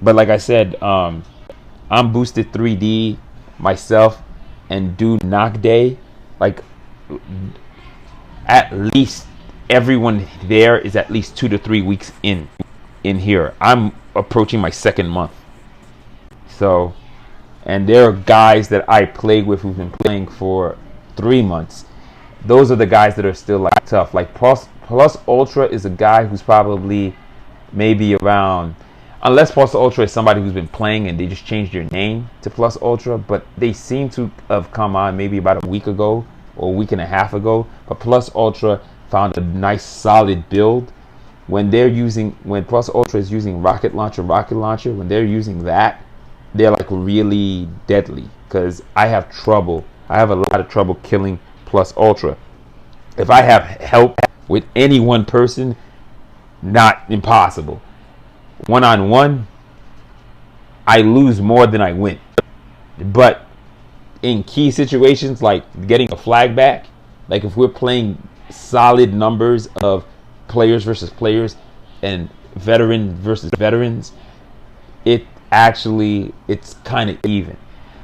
But like I said, I'm boosted 3D myself, and do knock day. Like at least everyone there is at least 2 to 3 weeks in here. I'm approaching my second month. So, and there are guys that I played with who've been playing for 3 months. Those are the guys that are still like tough. Like Plus Ultra is a guy who's probably maybe around, unless Plus Ultra is somebody who's been playing and they just changed their name to Plus Ultra, but they seem to have come on maybe about a week ago or a week and a half ago. But Plus Ultra found a nice solid build. When Plus Ultra is using rocket launcher, when they're using that, they're like really deadly, because I have a lot of trouble killing Plus Ultra. If I have help with any one person, not impossible. One-on-one, I lose more than I win. But in key situations like getting a flag back, like if we're playing solid numbers of players versus players and veteran versus veterans, it's kind of even.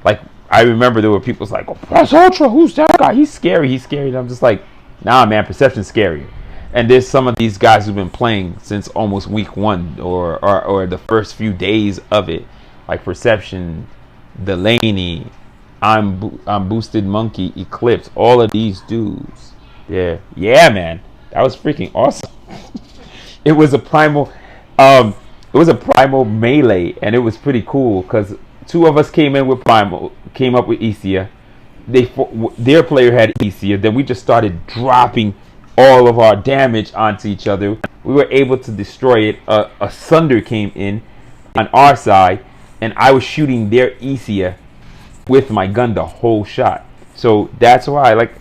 Like I remember there were people like, "Oh, Plus Ultra, who's that guy? He's scary. And I'm just like, nah, man, Perception's scarier. And there's some of these guys who've been playing since almost week one or the first few days of it, like Perception, Delaney, I'm Boosted Monkey, Eclipse, all of these dudes. Yeah, man, that was freaking awesome. It was a primal, melee, and it was pretty cool because two of us came up with Isia. Their player had Isia. Then we just started dropping all of our damage onto each other. We were able to destroy it. A Sunder came in on our side, and I was shooting their Isia with my gun the whole shot. So that's why, like,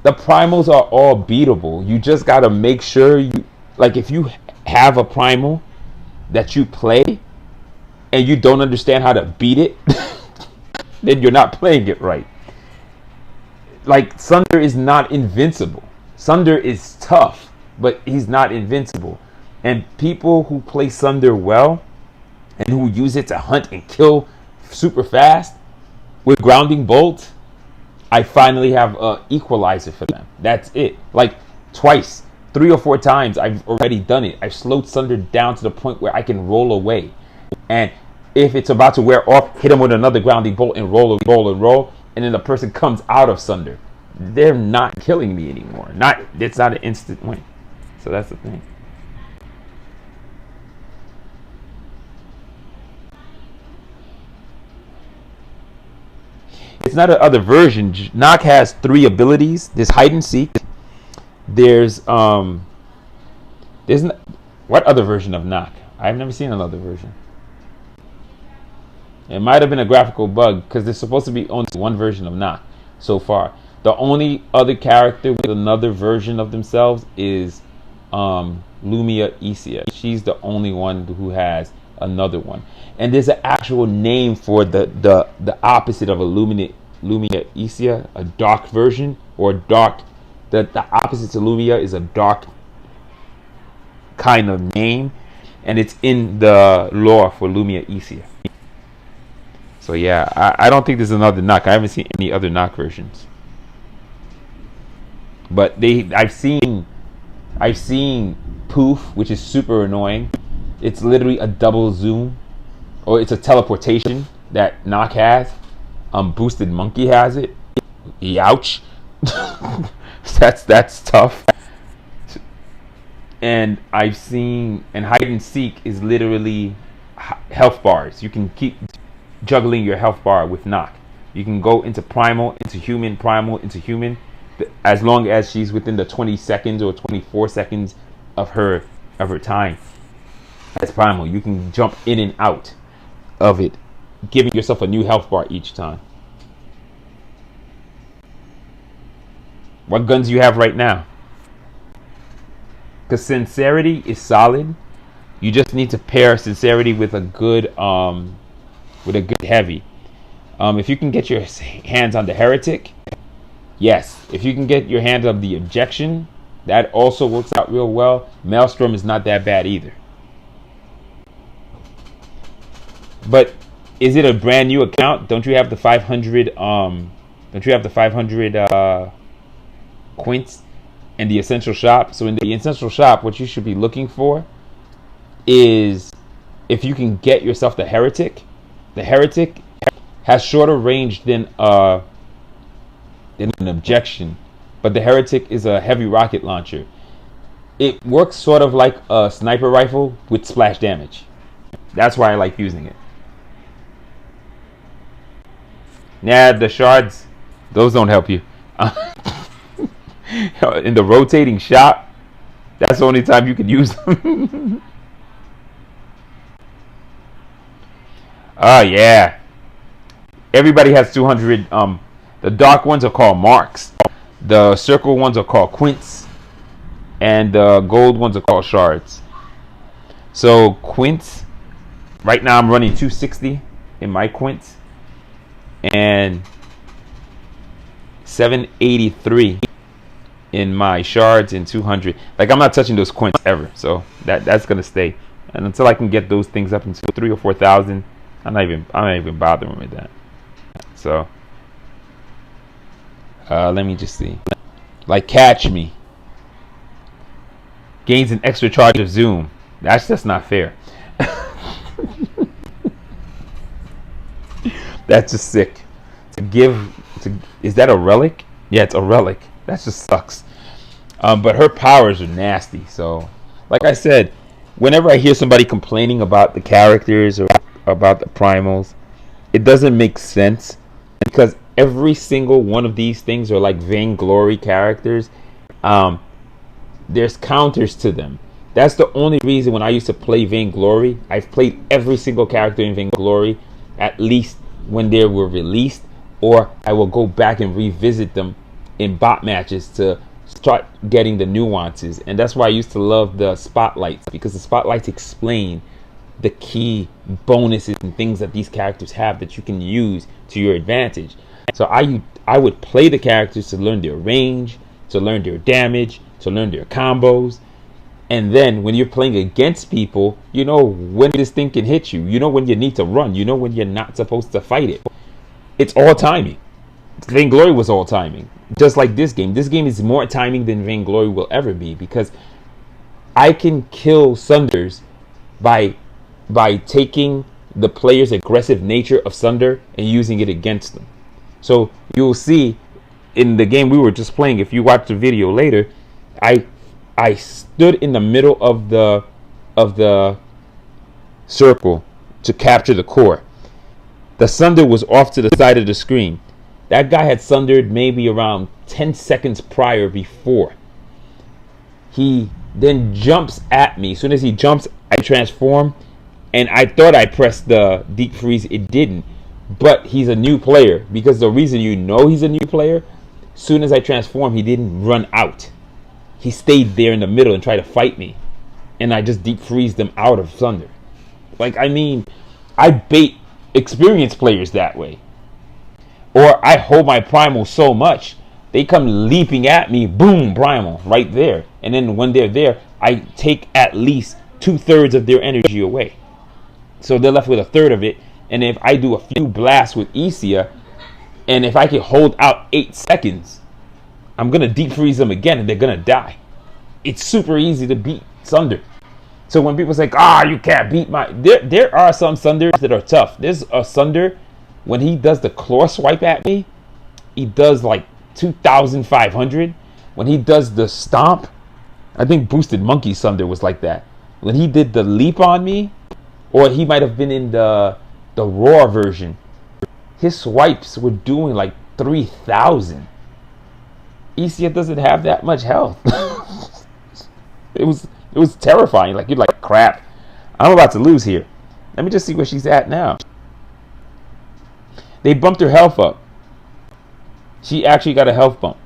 the primals are all beatable. You just gotta make sure if you have a primal that you play and you don't understand how to beat it, then you're not playing it right. Like, Sunder is not invincible. Sunder is tough, but he's not invincible. And people who play Sunder well and who use it to hunt and kill super fast with grounding bolt, I finally have an equalizer for them. That's it. Like twice, 3 or 4 times I've already done it. I've slowed Sunder down to the point where I can roll away. And if it's about to wear off, hit him with another grounding bolt and roll. And then the person comes out of Sunder. They're not killing me anymore. It's not an instant win. So that's the thing. It's not another version. Nock has 3 abilities. There's hide and seek. There's what other version of Nock? I've never seen another version. It might have been a graphical bug because there's supposed to be only one version of Nock so far. The only other character with another version of themselves is Lumia Isia. She's the only one who has another one. And there's an actual name for the opposite of a Lumia Isia, a dark version, or dark. The opposite to Lumia is a dark kind of name, and it's in the lore for Lumia Isia. So yeah, I don't think there's another Nock. I haven't seen any other Nock versions. But I've seen Poof, which is super annoying. It's literally a double zoom, or it's a teleportation that Nock has. Boosted Monkey has it. Youch. That's tough. And hide and seek is literally health bars. You can keep juggling your health bar with Nock. You can go into primal, into human, primal, into human, as long as she's within the 20 seconds or 24 seconds of her time. That's primal. You can jump in and out of it, giving yourself a new health bar each time. What guns do you have right now? Because Sincerity is solid. You just need to pair Sincerity with a good heavy. If you can get your hands on the Heretic, yes. If you can get your hands on the Objection, that also works out real well. Maelstrom is not that bad either. But is it a brand new account? Don't you have the 500? Don't you have the 500 quints in the essential shop? So in the essential shop, what you should be looking for is if you can get yourself the heretic. The heretic has shorter range than an objection, but the heretic is a heavy rocket launcher. It works sort of like a sniper rifle with splash damage. That's why I like using it. Nah, the shards, those don't help you. In the rotating shop, that's the only time you can use them. Oh yeah. Everybody has 200. The dark ones are called marks. The circle ones are called quints. And the gold ones are called shards. So quints, right now I'm running 260 in my quints. And 783 in my shards and 200. Like, I'm not touching those quints ever. So that's gonna stay. And until I can get those things up into 3,000 or 4,000, I'm not even bothering with that. So let me just see. Like, catch me gains an extra charge of zoom. That's just not fair. That's just sick. Is that a relic? Yeah, it's a relic. That just sucks. But her powers are nasty. So, like I said, whenever I hear somebody complaining about the characters or about the primals, it doesn't make sense, because every single one of these things are like Vainglory characters. There's counters to them. That's the only reason when I used to play Vainglory, I've played every single character in Vainglory at least when they were released, or I will go back and revisit them in bot matches to start getting the nuances. And that's why I used to love the spotlights, because the spotlights explain the key bonuses and things that these characters have that you can use to your advantage. So I would play the characters to learn their range, to learn their damage, to learn their combos. And then when you're playing against people, you know when this thing can hit you. You know when you need to run. You know when you're not supposed to fight it. It's all timing. Vainglory was all timing. Just like this game. This game is more timing than Vainglory will ever be, because I can kill Sunders by taking the player's aggressive nature of Sunder and using it against them. So you'll see in the game we were just playing, if you watch the video later, I stood in the middle of the circle to capture the core. The Sunder was off to the side of the screen. That guy had Sundered maybe around 10 seconds prior before. He then jumps at me. As soon as he jumps, I transform, and I thought I pressed the deep freeze. It didn't. But he's a new player, because the reason you know he's a new player, as soon as I transform, he didn't run out. He stayed there in the middle and tried to fight me, and I just deep freezed them out of Thunder. Like, I mean, I bait experienced players that way. Or I hold my primal so much, they come leaping at me, boom, primal, right there. And then when they're there, I take at least 2/3 of their energy away. So they're left with 1/3 of it. And if I do a few blasts with Isia, and if I can hold out 8 seconds, I'm going to deep freeze them again and they're going to die. It's super easy to beat Sunder. So when people say, you can't beat my... There are some Sunders that are tough. There's a Sunder, when he does the claw swipe at me, he does like 2,500. When he does the stomp, I think Boosted Monkey Sunder was like that. When he did the leap on me, or he might have been in the raw version, his swipes were doing like 3,000. Isia doesn't have that much health. It was terrifying. Like, you're like, crap, I'm about to lose here. Let me just see where she's at now. They bumped her health up. She actually got a health bump.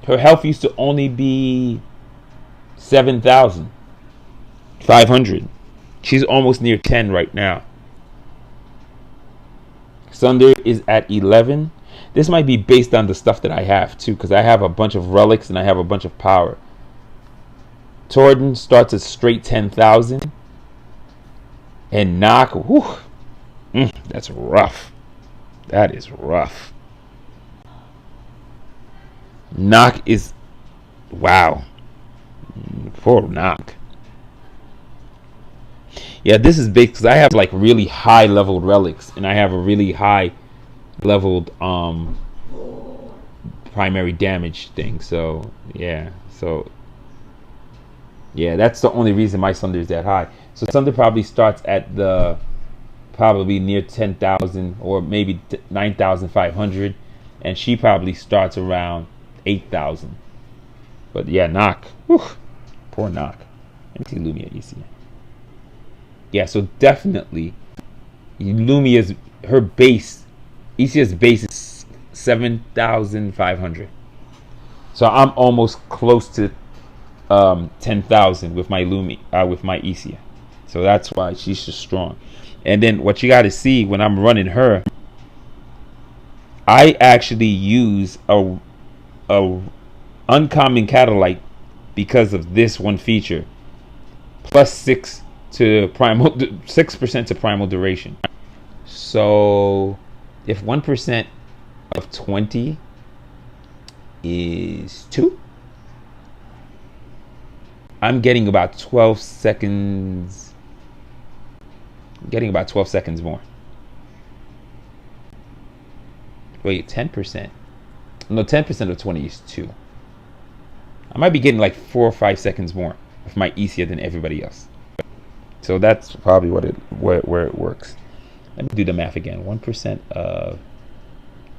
Her health used to only be 7,500. She's almost near 10 right now. Sunder is at 11. This might be based on the stuff that I have too, because I have a bunch of relics and I have a bunch of power. Torden starts at straight 10,000. And Nock, That's rough. That is rough. Knock is wow. Poor Knock. Yeah, this is big because I have like really high leveled relics, and I have a really high leveled primary damage thing. So yeah, that's the only reason my Sunder is that high. So Sunder probably starts at the probably near 10,000 or maybe 9,500, and she probably starts around 8,000. But yeah, Knock. Whew, poor Knock. Let me see Lumia Isia. Yeah, so definitely Lumia's her base, Isia's base is 7,500. So I'm almost close to 10,000 with my with my Isia. So that's why she's just strong. And then what you got to see when I'm running her, I actually use a uncommon Catalyte because of this one feature, plus 6% to primal duration. So if 1% of 20 is 2, I'm getting about 12 seconds. Getting about 12 seconds more. Wait, 10%. No, 10% of 20 is 2. I might be getting like 4 or 5 seconds more with my Isia than everybody else. So that's probably where it works. Let me do the math again. 1% of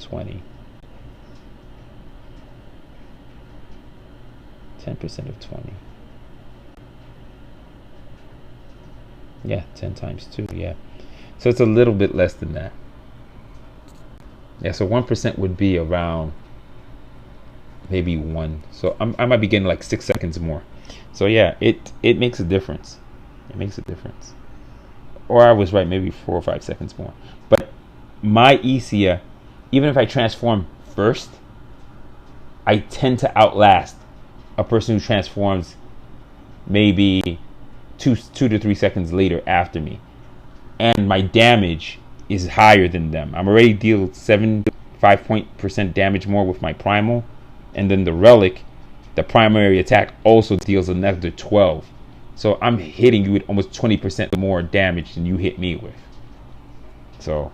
20. 10% of 20. Yeah, 10 times 2. Yeah. So it's a little bit less than that. Yeah, so 1% would be around maybe 1. So I might be getting like 6 seconds more. So yeah, it makes a difference. It makes a difference. Or I was right, maybe 4 or 5 seconds more. But my Isia, even if I transform first, I tend to outlast a person who transforms maybe 2 to 3 seconds later after me. And my damage is higher than them. I'm already deal 5% damage more with my primal, and then the relic, the primary attack also deals another 12. So I'm hitting you with almost 20% more damage than you hit me with. So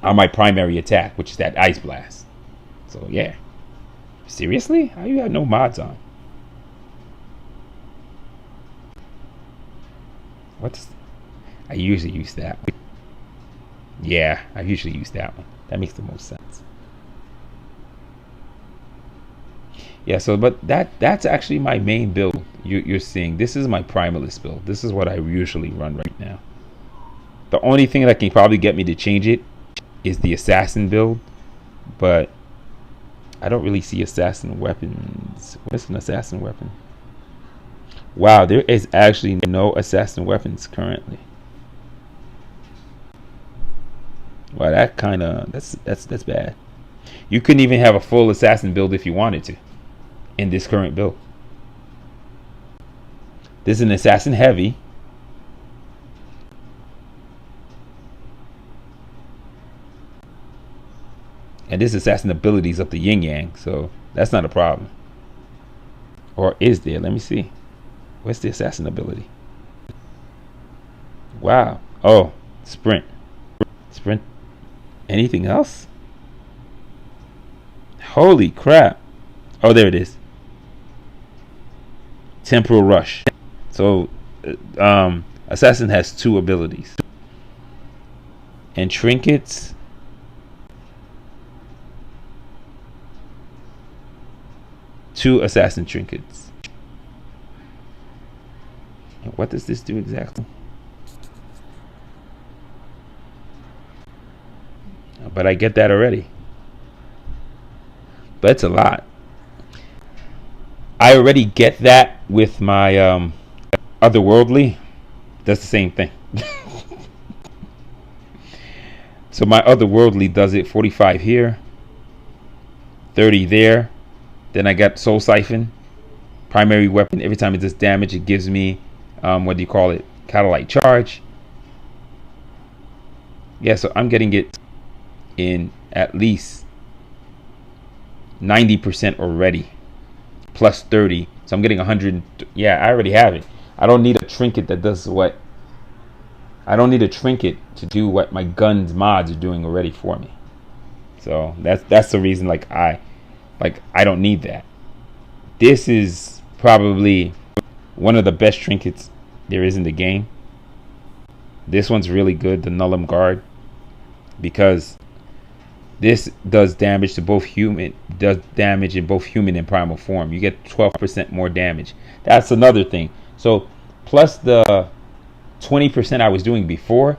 on my primary attack, which is that Ice Blast. So yeah. Seriously? How you got no mods on? I usually use that one. Yeah, I usually use that one. That makes the most sense. Yeah, so but that's actually my main build. You're seeing this is my primalist build. This is what I usually run right now. The only thing that can probably get me to change it is the assassin build, but I don't really see assassin weapons. What's an assassin weapon? Wow, there is actually no assassin weapons currently. Wow, that kind of that's bad. You couldn't even have a full assassin build if you wanted to in this current build. This is an assassin heavy. And this assassin abilities up the yin yang, so that's not a problem. Or is there? Let me see. What's the assassin ability? Wow. Oh, sprint. Sprint. Anything else? Holy crap. Oh, there it is. Temporal rush. So assassin has 2 abilities. And trinkets, 2 assassin trinkets. And what does this do exactly? But I get that already. But it's a lot. I already get that with my otherworldly. Does the same thing. So my otherworldly does it 45 here, 30 there. Then I got Soul Siphon, primary weapon. Every time it does damage, it gives me what do you call it? Catalyte charge. Yeah, so I'm getting it in at least 90% already, plus 30. So I'm getting 100. Yeah, I already have it. I don't need a trinket that does what. I don't need a trinket to do what my guns mods are doing already for me. So that's the reason. I don't need that. This is probably one of the best trinkets there is in the game. This one's really good, the Nullum Guard, because this does damage to both human, does damage in both human and primal form. You get 12% more damage. That's another thing. So plus the 20% I was doing before,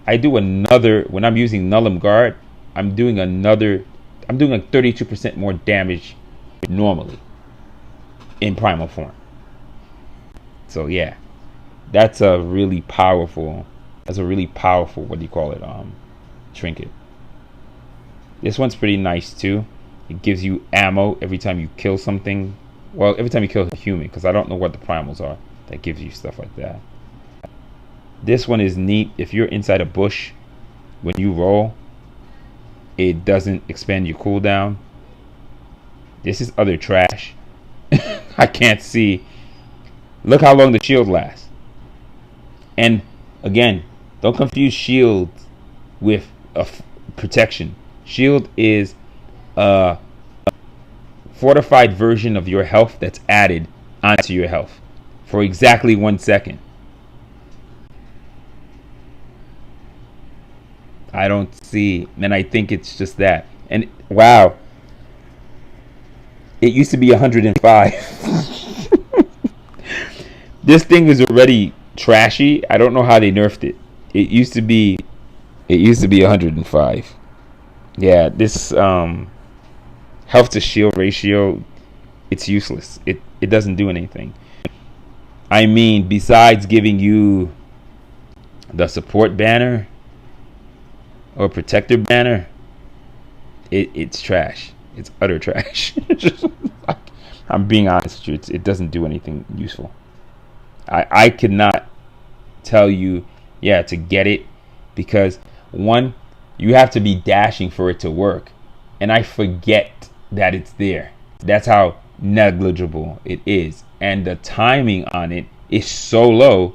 I do another, when I'm using Nullum Guard, I'm doing like 32% more damage normally in primal form. So yeah, that's a really powerful, what do you call it, trinket. This one's pretty nice too. It gives you ammo every time you kill something. Well, every time you kill a human, because I don't know what the primals are that gives you stuff like that. This one is neat. If you're inside a bush, when you roll, it doesn't expand your cooldown. This is other trash. I can't see. Look how long the shield lasts. And again, don't confuse shield with protection. Shield is a fortified version of your health that's added onto your health for exactly 1 second. I don't see, and I think it's just that. And wow, it used to be 105. This thing is already trashy. I don't know how they nerfed it. It used to be 105. Yeah, this health to shield ratio, it's useless. It doesn't do anything. I mean, besides giving you the support banner or protector banner, it's trash. It's utter trash. I'm being honest with you. It doesn't do anything useful. I could not tell you, to get it, because one, you have to be dashing for it to work, and I forget that it's there. That's how negligible it is, and the timing on it is so low,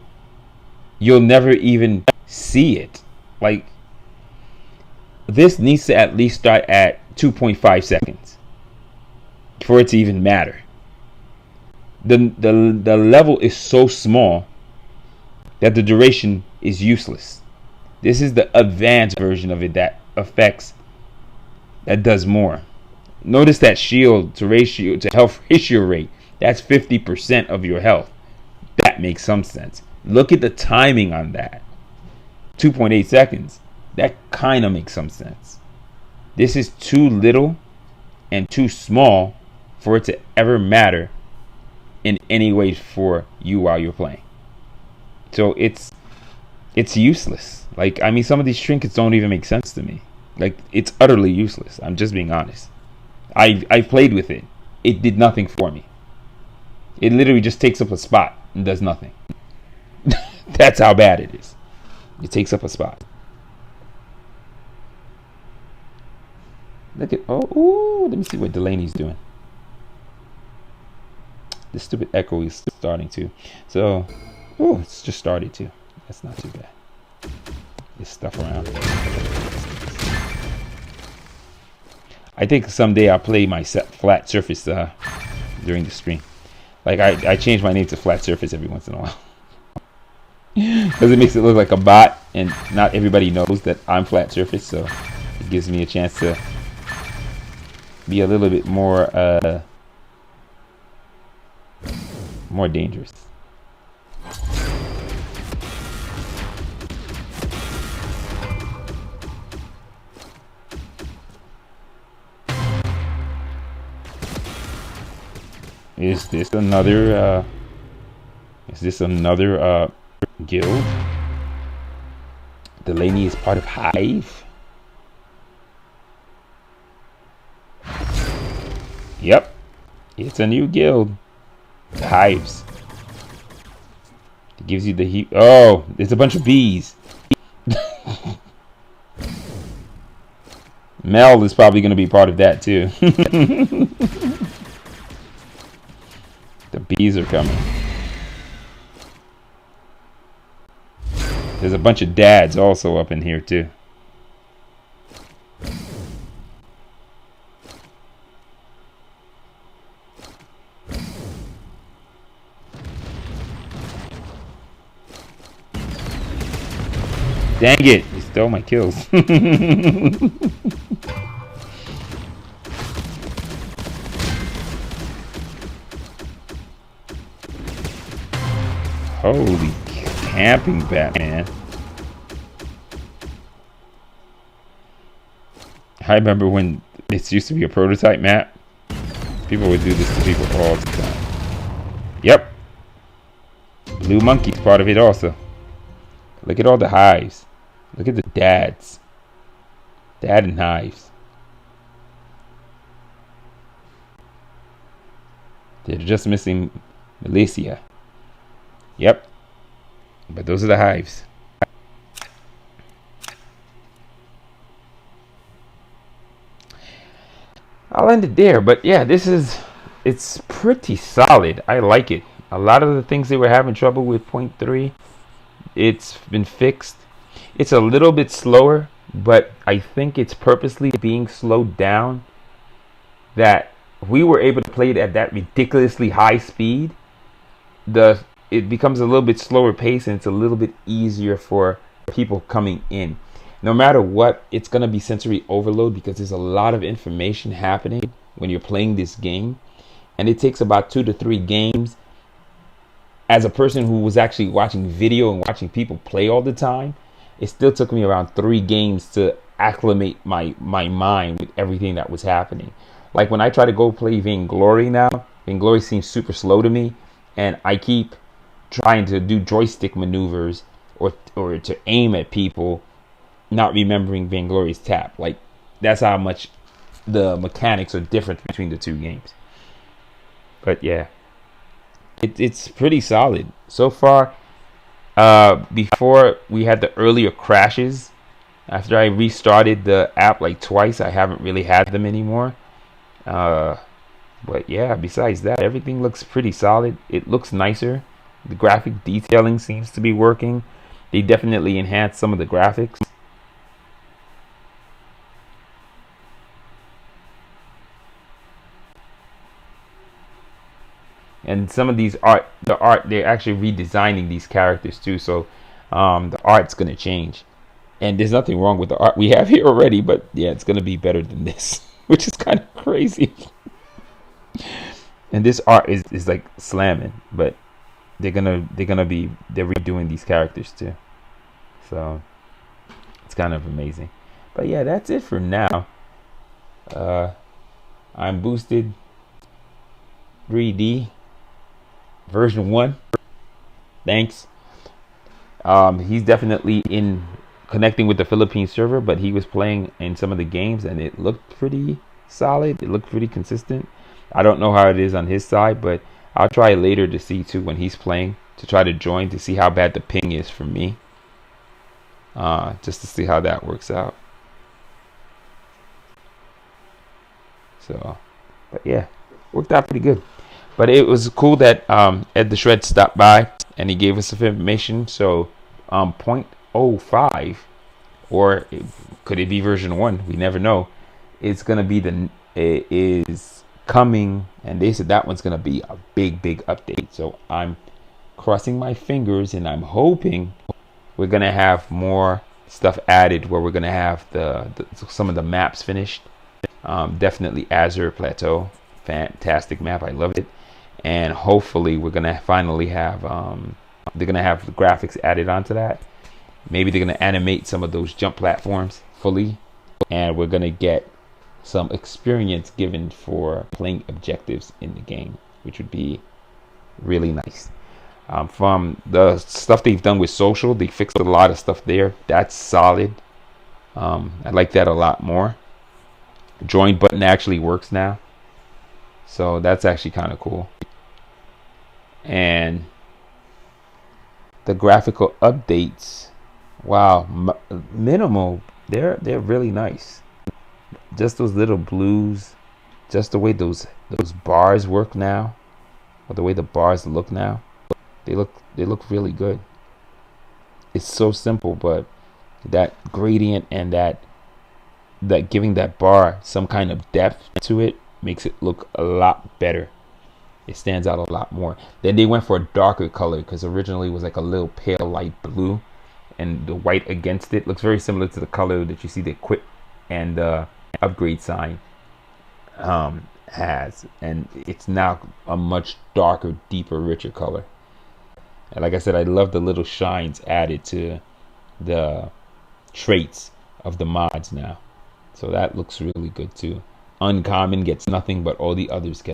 you'll never even see it. Like, this needs to at least start at 2.5 seconds for it to even matter. The level is so small that the duration is useless. This is the advanced version of it that does more. Notice that shield to health ratio rate, that's 50% of your health. That makes some sense. Look at the timing on that. 2.8 seconds. That kind of makes some sense. This is too little and too small for it to ever matter in any way for you while you're playing. So it's useless. Like, I mean, some of these trinkets don't even make sense to me. Like, it's utterly useless. I'm just being honest. I've played with it. It did nothing for me. It literally just takes up a spot and does nothing. That's how bad it is. It takes up a spot. Look at, let me see what Delaney's doing. This stupid echo is starting to. So, it's just started to. That's not too bad. This stuff around. I think someday I'll play my flat surface during the stream. Like, I change my name to flat surface every once in a while. Because it makes it look like a bot, and not everybody knows that I'm flat surface, so it gives me a chance to be a little bit more dangerous. Is this another guild? Delaney is part of Hive. Yep, it's a new guild. Hives. It gives you the heat. Oh, it's a bunch of bees. Mel is probably going to be part of that too. The bees are coming. There's a bunch of dads also up in here too. Dang it, you stole my kills. Holy camping Batman. I remember when this used to be a prototype map. People would do this to people all the time. Yep. Blue Monkey's part of it also. Look at all the hives. Look at the dads. Dad and hives. They're just missing Militia. Yep. But those are the hives. I'll end it there. But yeah, it's pretty solid. I like it. A lot of the things they were having trouble with 0.3, it's been fixed. It's a little bit slower, but I think it's purposely being slowed down, that we were able to play it at that ridiculously high speed. It becomes a little bit slower pace, and it's a little bit easier for people coming in. No matter what, it's going to be sensory overload because there's a lot of information happening when you're playing this game, and it takes about 2 to 3 games. As a person who was actually watching video and watching people play all the time, it still took me around 3 games to acclimate my mind with everything that was happening. Like when I try to go play Vainglory now, Vainglory seems super slow to me, and I keep trying to do joystick maneuvers or to aim at people, not remembering Vainglory's tap. Like, that's how much the mechanics are different between the 2 games. But yeah, it's pretty solid so far. Before we had the earlier crashes, after I restarted the app like twice, I haven't really had them anymore. But yeah, besides that, everything looks pretty solid. It looks nicer. The graphic detailing seems to be working. They definitely enhanced some of the graphics. And some of these they're actually redesigning these characters too. So the art's going to change. And there's nothing wrong with the art we have here already, but yeah, it's going to be better than this, which is kind of crazy. And this art is like slamming, but they're redoing these characters too. So it's kind of amazing. But yeah, that's it for now. I'm Boosted 3D version 1. Thanks. He's definitely in connecting with the Philippines server, but he was playing in some of the games and it looked pretty solid. It looked pretty consistent. I don't know how it is on his side, but I'll try later to see too when he's playing, to try to join to see how bad the ping is for me, just to see how that works out. So, but yeah, worked out pretty good. But it was cool that Ed the Shred stopped by and he gave us some information. So 0.05, or could it be version 1? We never know. It's gonna be is coming, and they said that one's gonna be a big update. So I'm crossing my fingers and I'm hoping we're gonna have more stuff added, where we're gonna have some of the maps finished. Definitely Azure Plateau, fantastic map. I loved it. And hopefully we're gonna finally have they're gonna have the graphics added onto that. Maybe they're gonna animate some of those jump platforms fully, and we're gonna get some experience given for playing objectives in the game, which would be really nice. From the stuff they've done with social, they fixed a lot of stuff there. That's solid. I like that a lot more. Join button actually works now, so that's actually kind of cool. And the graphical updates, wow, minimal. They're really nice. Just those little blues, just the way those bars work now, or the way the bars look now, they look really good. It's so simple, but that gradient and that giving that bar some kind of depth to it makes it look a lot better. It stands out a lot more. Then they went for a darker color because originally it was like a little pale light blue, and the white against it looks very similar to the color that you see the quit and upgrade sign has, and it's now a much darker, deeper, richer color. And like I said, I love the little shines added to the traits of the mods now. So that looks really good too. Uncommon gets nothing, but all the others get